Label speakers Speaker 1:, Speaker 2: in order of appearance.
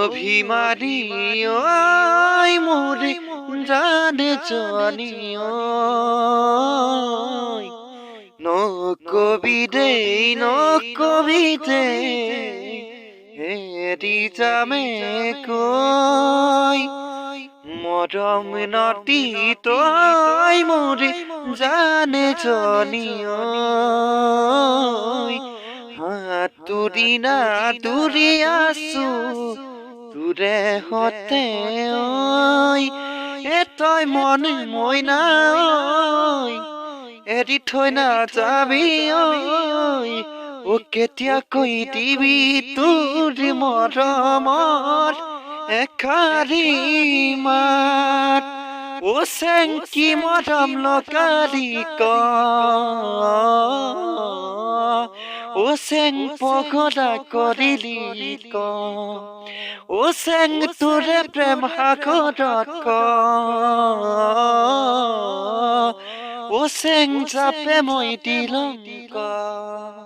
Speaker 1: অভিমানী ওই মোরে জানে জানি নকবিদে নকবিদে হেৰি যামে কৈ মৰম নতি তই মোৰে জানে জানি হাতুৰি না তুৰি আছো তোৰে হতে তই মনে মইনা এৰি থৈ নাযাবি ও কেতিয়া কৈ দিবি তোৰ মৰমৰ এষাৰি মাত ও চেংকি মৰম লগাৰি ক ও চেং পগৰা কৰিলি ক ও চেং তোৰে প্ৰেম সাগৰত ক ও চেং চাপে মই দিলং ক